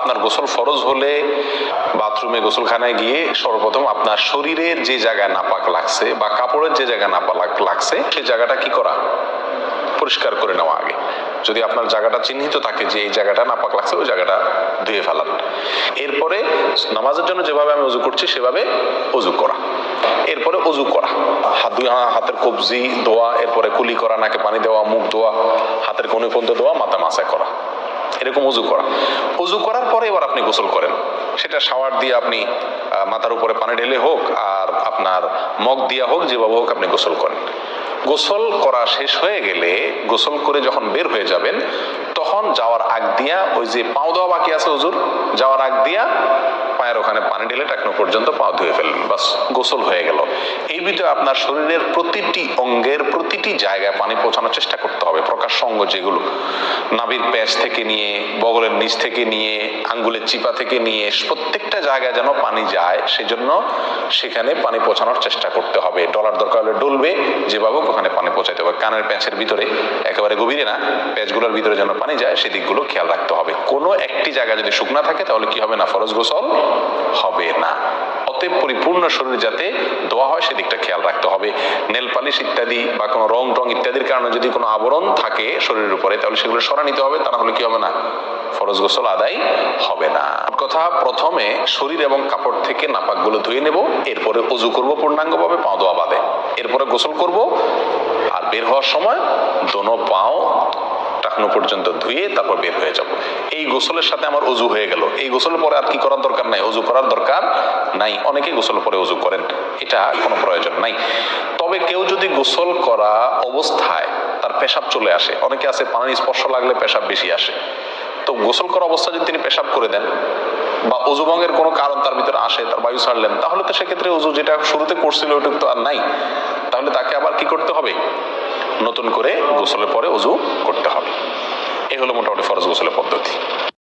আপনার গোসল ফরজ হলে বাথরুমে গোসলখানায় গিয়ে সর্বপ্রথম আপনার শরীরের যে জায়গায় নাপাক লাগছে বা কাপড়ের যে জায়গায় নাপাক লাগছে সেই জায়গাটা কি করা, পরিষ্কার করে নেওয়া আগে। যদি আপনার জায়গাটা চিহ্নিত থাকে যে এই জায়গাটা নাপাক লাগছে, ওই জায়গাটা ধুয়ে ফেলান। এরপরে নামাজের জন্য যেভাবে আমি ওযু করছি সেভাবে ওযু করা। এরপরে ওযু করা, হাতের কবজি ধোয়া, এরপরে কুলি করা, নাকে পানি দেওয়া, মুখ ধোয়া, হাতের কনুই পর্যন্ত ধোয়া, মাথা মাসাজ করা, এরকম ওযু করা। ওযু করার পরে এবার আপনি গোসল করেন। সেটা শাওয়ার দিয়ে আপনি মাথার উপরে পানি ঢেলে হোক আর আপনার মগ দিয়া হোক, যেভাবে হোক আপনি গোসল করেন। গোসল করা শেষ হয়ে গেলে, গোসল করে যখন বের হয়ে যাবেন, তখন যাওয়ার আগ দিয়া ওই যে পাও ধোয়া বাকি আছে ওযুর, যাওয়ার আগ দিয়া পায়ের ওখানে পানি ঢেলে টাকনো পর্যন্ত পা ধুয়ে ফেললেন, বাস গোসল হয়ে গেল। এই ভিতরে আপনার শরীরের প্রতিটি অঙ্গের প্রতিটি জায়গায় পানি পৌঁছানোর চেষ্টা করতে হবে। প্রকাশ্য অঙ্গ যেগুলো, নাভির প্যাচ থেকে নিয়ে, বগলের নিচ থেকে নিয়ে, আঙ্গুলের চিপা থেকে নিয়ে, প্রত্যেকটা জায়গায় যেন পানি যায়, সেজন্য সেখানে পানি পৌঁছানোর চেষ্টা করতে হবে। ডলার দরকার হলে ডলবে, যেভাবে ওখানে পানি পৌঁছাতে হবে। কানের প্যাঁচের ভিতরে, একেবারে গভীরে না, প্যাঁচগুলোর ভিতরে যেন পানি যায়, সেদিকগুলো খেয়াল রাখতে হবে। কোনো একটি জায়গা যদি শুকনা থাকে তাহলে কি হবে না, ফরজ গোসল হবে না। অতএব পরিপূর্ণ শরীর যাতে ধোয়া হয় সেদিকটা খেয়াল রাখতে হবে। নেল পালিশ ইত্যাদি বা কোনো রং টং ইত্যাদির কারণে যদি কোনো আবরণ থাকে শরীরের উপরে, তাহলে সেগুলো সরা নিতে হবে, তা না হলে কি হবে না, ফরজ গোসল আদায় হবে না। কথা, প্রথমে শরীর এবং কাপড় থেকে নাপাকগুলো ধুয়ে নেব, এরপরে ওযু করব পূর্ণাঙ্গভাবে, পাও ধোয়া বাদে, এরপরে গোসল করব। আর বের হওয়ার সময় দোনো পাও টাকনো পর্যন্ত ধুয়ে তারপর বের হয়ে যাব। এই গোসলের সাথে আমার ওযু হয়ে গেল। এই গোসলের পরে আর কি করার দরকার নাই, ওযু করার দরকার নাই। অনেকেই গোসলের পরে ওযু করেন, এটা কোনো প্রয়োজন নাই। তবে কেউ যদি গোসল করা অবস্থায় তার পেশাব চলে আসে, অনেকে আছে পানির স্পর্শ লাগলে পেশাব বেশি আসে, তো গোসল করা অবস্থায় যদি তিনি পেশাব করে দেন বা ওযু ভঙ্গের কোনো কারণ তার ভিতরে আসে, তার বায়ু ছাড়লেন, তাহলে তো সেক্ষেত্রে ওযু যেটা শুরুতে করছিল ওটুকু তো আর নাই। তাহলে তাকে আবার কি করতে হবে, নতুন করে গোসলের পরে ওযু করতে হবে। এই হলো মোটামুটি ফরজ গোসলের পদ্ধতি।